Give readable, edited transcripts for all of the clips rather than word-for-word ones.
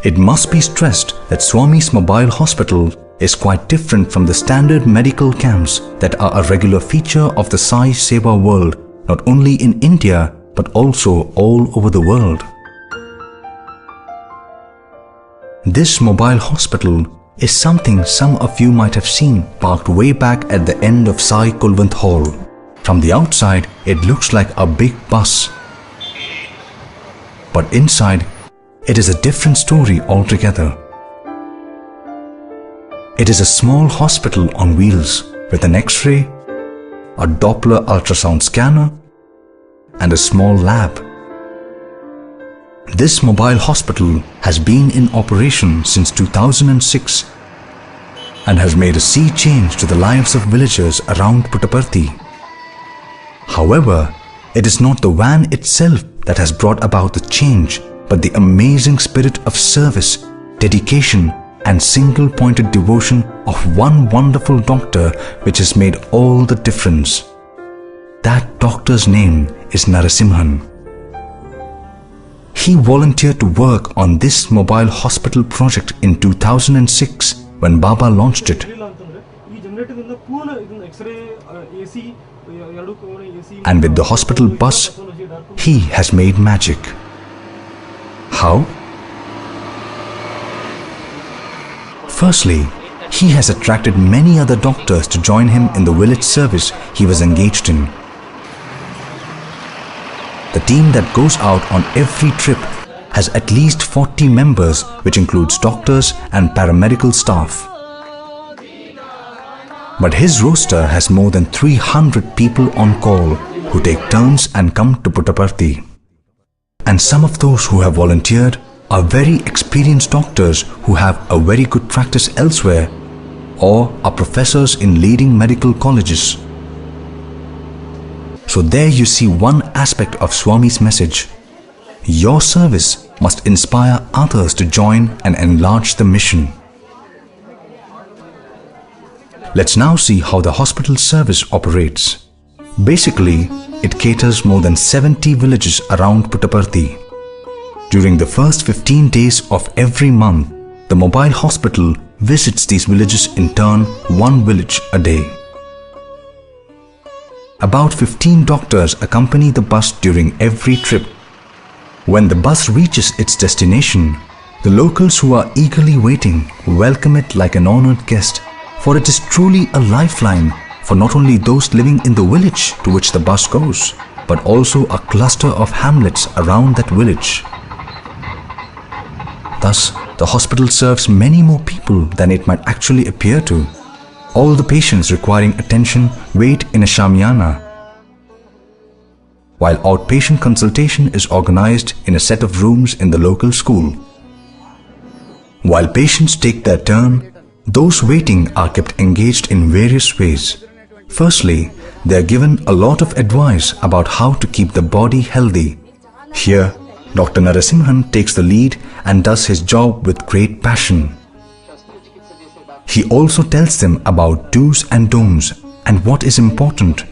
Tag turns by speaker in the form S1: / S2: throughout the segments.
S1: It must be stressed that Swami's mobile hospital is quite different from the standard medical camps that are a regular feature of the Sai Seva world, not only in India but also all over the world. This mobile hospital is something some of you might have seen parked way back at the end of Sai Kulwant Hall. From the outside, it looks like a big bus. But inside, it is a different story altogether. It is a small hospital on wheels with an X-ray, a Doppler ultrasound scanner, and a small lab. This mobile hospital has been in operation since 2006 and has made a sea change to the lives of villagers around Puttaparthi. However, it is not the van itself that has brought about the change, but the amazing spirit of service, dedication, and single-pointed devotion of one wonderful doctor which has made all the difference. That doctor's name is Narasimhan. He volunteered to work on this mobile hospital project in 2006 when Baba launched it. And with the hospital bus, he has made magic. How? Firstly, he has attracted many other doctors to join him in the village service he was engaged in. The team that goes out on every trip has at least 40 members, which includes doctors and paramedical staff. But his roster has more than 300 people on call who take turns and come to Puttaparthi. And some of those who have volunteered are very experienced doctors who have a very good practice elsewhere or are professors in leading medical colleges. So there you see one aspect of Swami's message. Your service must inspire others to join and enlarge the mission. Let's now see how the hospital service operates. Basically, it caters more than 70 villages around Puttaparthi. During the first 15 days of every month, the mobile hospital visits these villages in turn, one village a day. About 15 doctors accompany the bus during every trip. When the bus reaches its destination, the locals who are eagerly waiting welcome it like an honored guest, for it is truly a lifeline for not only those living in the village to which the bus goes, but also a cluster of hamlets around that village. Thus, the hospital serves many more people than it might actually appear to. All the patients requiring attention wait in a shamiana, while outpatient consultation is organized in a set of rooms in the local school. While patients take their turn, those waiting are kept engaged in various ways. Firstly, they are given a lot of advice about how to keep the body healthy. Here, Dr. Narasimhan takes the lead and does his job with great passion. He also tells them about do's and don'ts and what is important,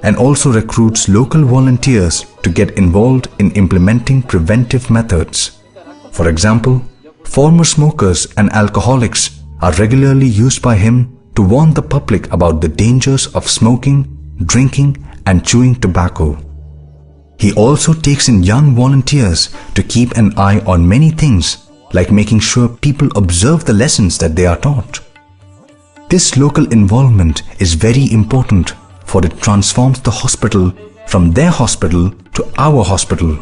S1: and also recruits local volunteers to get involved in implementing preventive methods. For example, former smokers and alcoholics are regularly used by him to warn the public about the dangers of smoking, drinking, and chewing tobacco. He also takes in young volunteers to keep an eye on many things, like making sure people observe the lessons that they are taught. This local involvement is very important, for it transforms the hospital from their hospital to our hospital.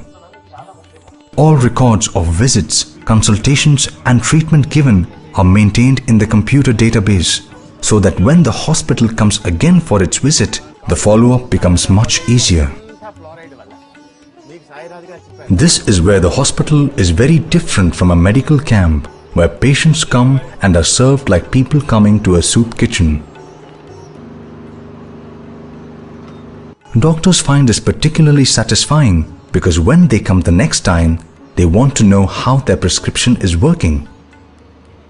S1: All records of visits, consultations, and treatment given are maintained in the computer database, so that when the hospital comes again for its visit, the follow-up becomes much easier. This is where the hospital is very different from a medical camp, where patients come and are served like people coming to a soup kitchen. Doctors find this particularly satisfying because when they come the next time, they want to know how their prescription is working.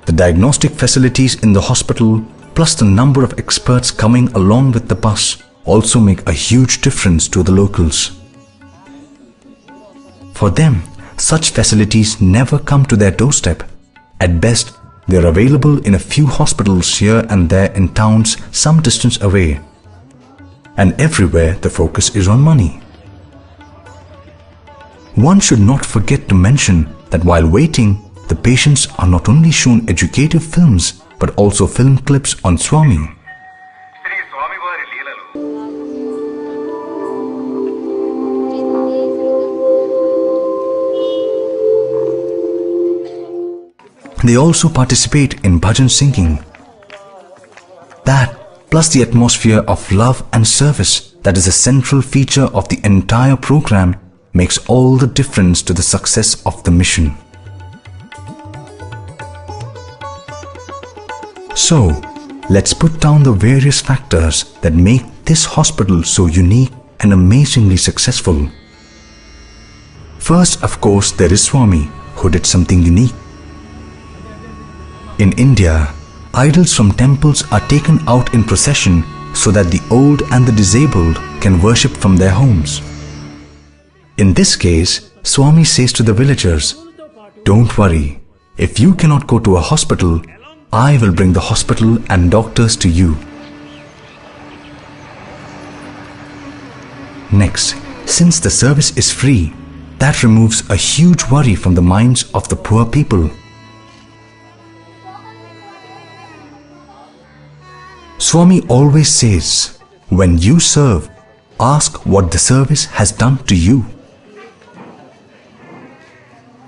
S1: The diagnostic facilities in the hospital, plus the number of experts coming along with the bus, also make a huge difference to the locals. For them, such facilities never come to their doorstep, At best, they are available in a few hospitals here and there in towns some distance away. And everywhere the focus is on money. One should not forget to mention that while waiting, the patients are not only shown educative films but also film clips on Swami. They also participate in bhajan singing. That, plus the atmosphere of love and service that is a central feature of the entire program, makes all the difference to the success of the mission. So, let's put down the various factors that make this hospital so unique and amazingly successful. First, of course, there is Swami, who did something unique. In India, idols from temples are taken out in procession so that the old and the disabled can worship from their homes. In this case, Swami says to the villagers, "Don't worry, if you cannot go to a hospital, I will bring the hospital and doctors to you." Next, since the service is free, that removes a huge worry from the minds of the poor people. Swami always says, when you serve, ask what the service has done to you.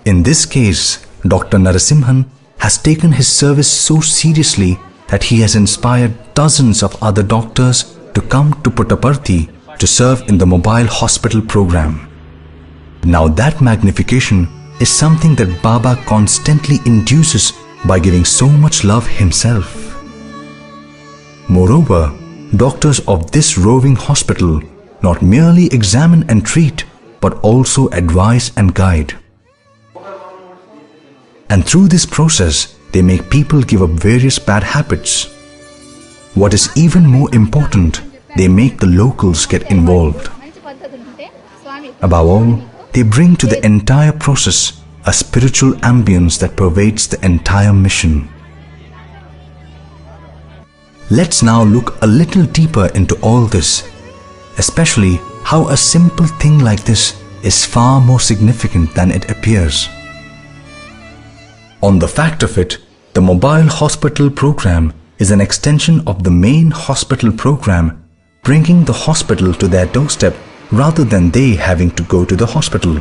S1: In this case, Dr. Narasimhan has taken his service so seriously that he has inspired dozens of other doctors to come to Puttaparthi to serve in the mobile hospital program. Now that magnification is something that Baba constantly induces by giving so much love himself. Moreover, doctors of this roving hospital not merely examine and treat, but also advise and guide. And through this process, they make people give up various bad habits. What is even more important, they make the locals get involved. Above all, they bring to the entire process a spiritual ambience that pervades the entire mission. Let's now look a little deeper into all this, especially how a simple thing like this is far more significant than it appears. On the fact of it, the mobile hospital program is an extension of the main hospital program, bringing the hospital to their doorstep rather than they having to go to the hospital.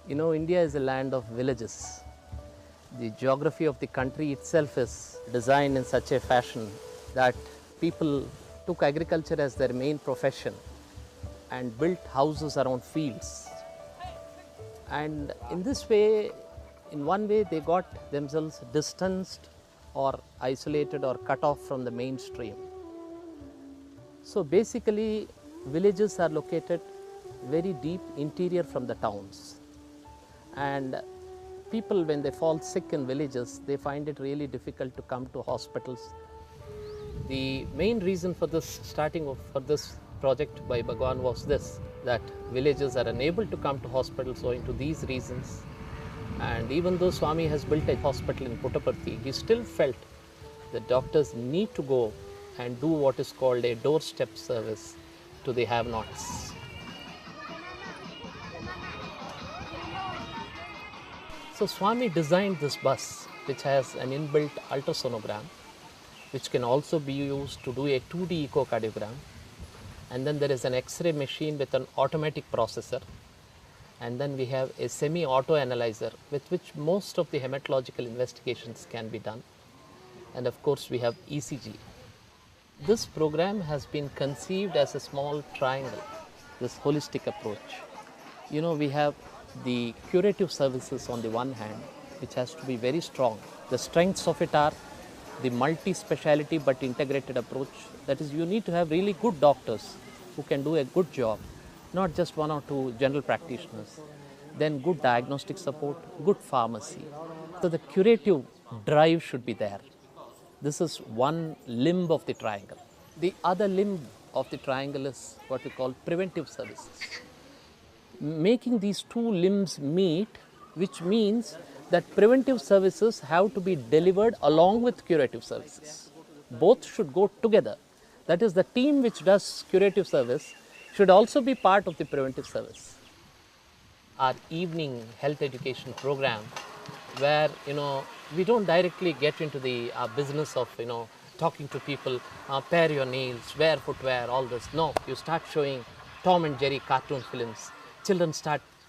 S2: You know, India is a land of villages. The geography of the country itself is designed in such a fashion that people took agriculture as their main profession and built houses around fields. And in this way, in one way, they got themselves distanced or isolated or cut off from the mainstream. So basically, villages are located very deep interior from the towns. And people, when they fall sick in villages, they find it really difficult to come to hospitals. The main reason for this for this project by Bhagwan was this, that villages are unable to come to hospitals owing to these reasons. And even though Swami has built a hospital in Puttaparthi, he still felt that doctors need to go and do what is called a doorstep service to the have-nots. So Swami designed this bus, which has an inbuilt ultrasonogram, which can also be used to do a 2D echocardiogram. And then there is an X-ray machine with an automatic processor. And then we have a semi-auto analyzer with which most of the hematological investigations can be done. And of course, we have ECG. This program has been conceived as a small triangle, this holistic approach. You know, we have the curative services on the one hand, which has to be very strong. The strengths of it are the multi-speciality but integrated approach. That is, you need to have really good doctors who can do a good job. not just 1 or 2 general practitioners. Then good diagnostic support, good pharmacy. So the curative drive should be there. This is one limb of the triangle. The other limb of the triangle is what we call preventive services. Making these 2 limbs meet, which means that preventive services have to be delivered along with curative services. Both should go together. That is, the team which does curative service should also be part of the preventive service. Our evening health education program, where we don't directly get into the business of talking to people, pair your nails, wear footwear, all this. No, you start showing Tom and Jerry cartoon films. Children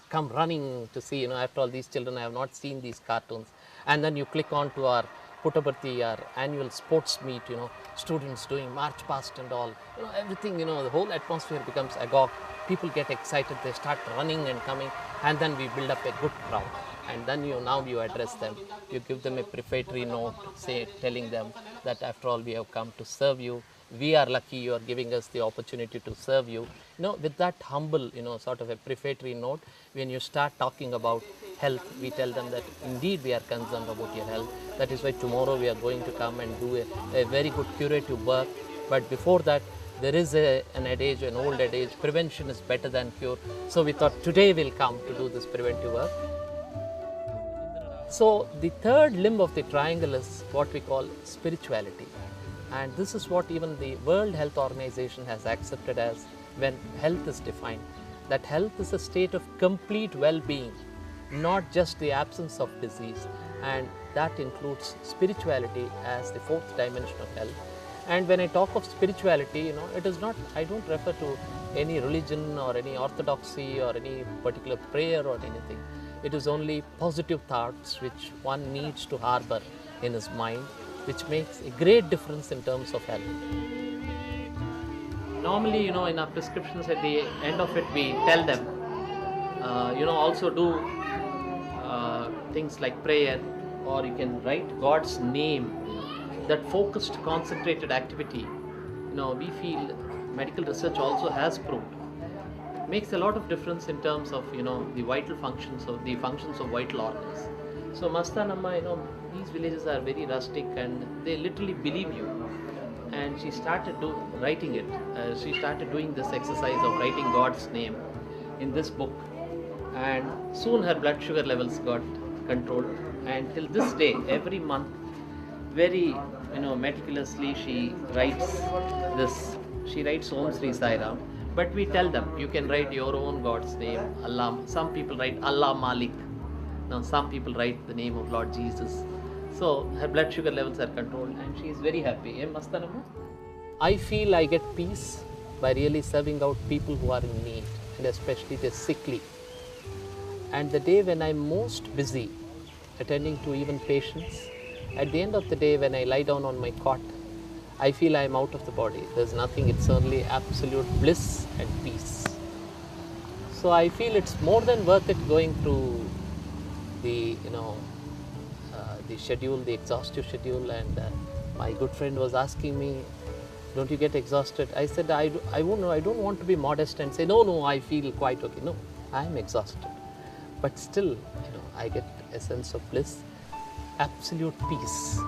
S2: come running to see, after all, these children have not seen these cartoons. And then you click on to our Puttaparthi, our annual sports meet, students doing march past and all, everything, the whole atmosphere becomes agog. People get excited, they start running and coming, and then we build up a good crowd. And then now you address them, you give them a prefatory note, telling them that after all we have come to serve you. We are lucky you are giving us the opportunity to serve you. With that humble, sort of a prefatory note, when you start talking about health, we tell them that indeed we are concerned about your health. That is why tomorrow we are going to come and do a very good curative work. But before that, there is an old adage, prevention is better than cure. So we thought today we'll come to do this preventive work. So the third limb of the triangle is what we call spirituality. And this is what even the World Health Organization has accepted as when health is defined, that health is a state of complete well-being, not just the absence of disease. And that includes spirituality as the 4th dimension of health. And when I talk of spirituality, it is not, I don't refer to any religion or any orthodoxy or any particular prayer or anything. It is only positive thoughts which one needs to harbor in his mind, which makes a great difference in terms of health. Normally, in our prescriptions at the end of it, we tell them, also do things like prayer, or you can write God's name. That focused, concentrated activity, we feel medical research also has proved, makes a lot of difference in terms of, the vital functions of the functions of vital organs. So Mastanamma, these villages are very rustic and they literally believe you. And she started writing it. She started doing this exercise of writing God's name in this book. And soon her blood sugar levels got controlled. And till this day, every month, very meticulously she writes this. She writes Om Sri Sai Ram. But we tell them, you can write your own God's name, Allah. Some people write Allah Malik. Now some people write the name of Lord Jesus. So her blood sugar levels are controlled and she is very happy. Mastanamma? I feel I get peace by really serving out people who are in need, and especially the sickly. And the day when I'm most busy attending to even patients, at the end of the day when I lie down on my cot, I feel I'm out of the body. There's nothing, it's only absolute bliss and peace. So I feel it's more than worth it going through the, the schedule, the exhaustive schedule. And my good friend was asking me, don't you get exhausted? I said, I won't know, I don't want to be modest and say, no, I feel quite okay. No, I'm exhausted. But still, I get a sense of bliss, absolute peace.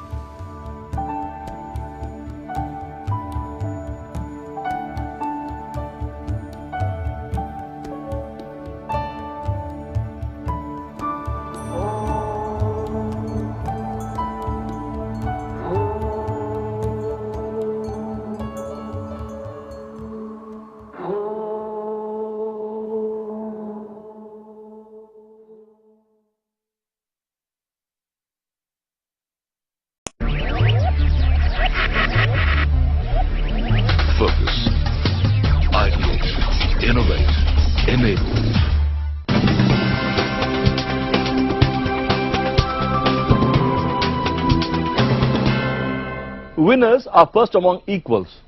S3: Winners are first among equals.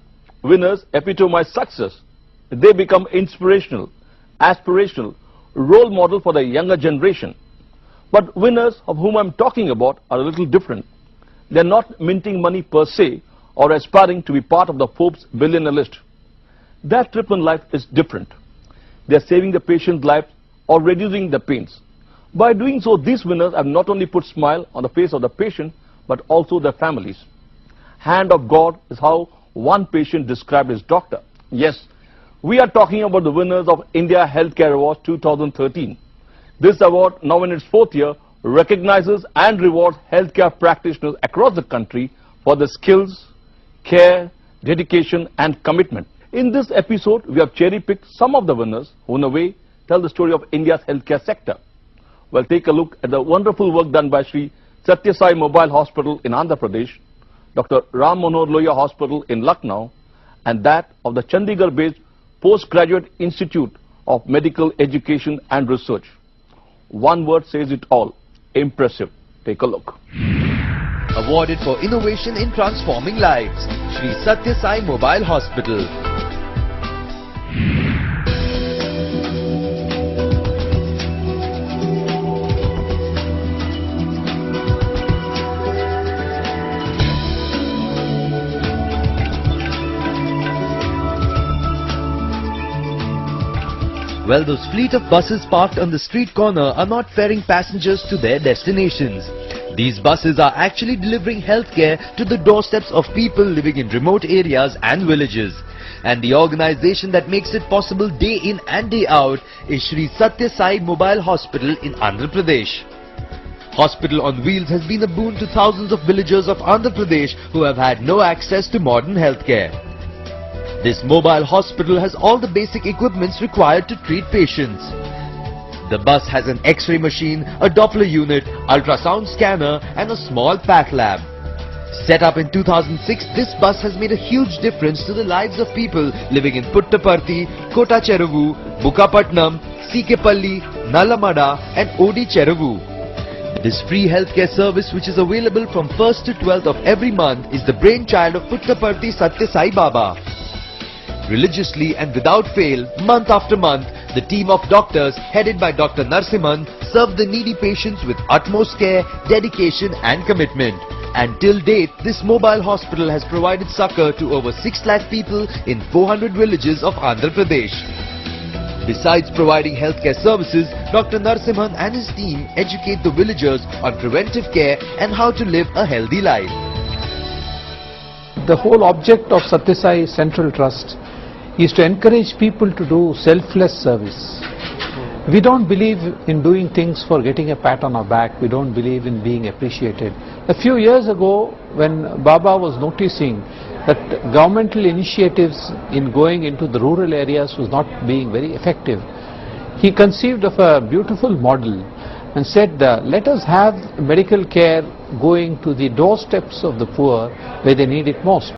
S3: Winners epitomize success. They become inspirational, aspirational, role model for the younger generation. But winners of whom I'm talking about are a little different. They're not minting money per se or aspiring to be part of the Forbes billionaire list. Their trip in life is different. they are saving the patient's life or reducing the pains. By doing so, these winners have not only put smile on the face of the patient, but also their families. Hand of God is how one patient described his doctor. Yes, we are talking about the winners of India Healthcare Awards 2013. This award, now in its 4th year, recognizes and rewards healthcare practitioners across the country for their skills, care, dedication and commitment. In this episode, we have cherry-picked some of the winners who in a way tell the story of India's healthcare sector. Well, take a look at the wonderful work done by Sri Sathya Sai Mobile Hospital in Andhra Pradesh, Dr. Ram Manohar Lohia Hospital in Lucknow, and that of the Chandigarh-based Postgraduate Institute of Medical Education and Research. One word says it all: impressive. Take a look.
S4: Awarded for innovation in transforming lives, Sri Sathya Sai Mobile Hospital. Well, those fleet of buses parked on the street corner are not ferrying passengers to their destinations. These buses are actually delivering healthcare to the doorsteps of people living in remote areas and villages. And the organization that makes it possible day in and day out is Sri Sathya Sai Mobile Hospital in Andhra Pradesh. Hospital on Wheels has been a boon to thousands of villagers of Andhra Pradesh who have had no access to modern healthcare. This mobile hospital has all the basic equipments required to treat patients. The bus has an X-ray machine, a Doppler unit, ultrasound scanner and a small path lab. Set up in 2006, this bus has made a huge difference to the lives of people living in Puttaparthi, Kota Cheruvu, Bukkapatnam, Sikepalli, Nalamada and Odi Cheruvu. This free healthcare service, which is available from 1st to 12th of every month, is the brainchild of Puttaparthi Sathya Sai Baba. Religiously and without fail, month after month, the team of doctors headed by Dr. Narsimhan serve the needy patients with utmost care, dedication and commitment. And till date, this mobile hospital has provided succor to over 6 lakh people in 400 villages of Andhra Pradesh. Besides providing healthcare services, Dr. Narsimhan and his team educate the villagers on preventive care and how to live a healthy life.
S5: The whole object of Sathya Sai Central Trust is to encourage people to do selfless service. We don't believe in doing things for getting a pat on our back. We don't believe in being appreciated. A few years ago, when Baba was noticing that governmental initiatives in going into the rural areas was not being very effective, he conceived of a beautiful model and said, let us have medical care going to the doorsteps of the poor where they need it most.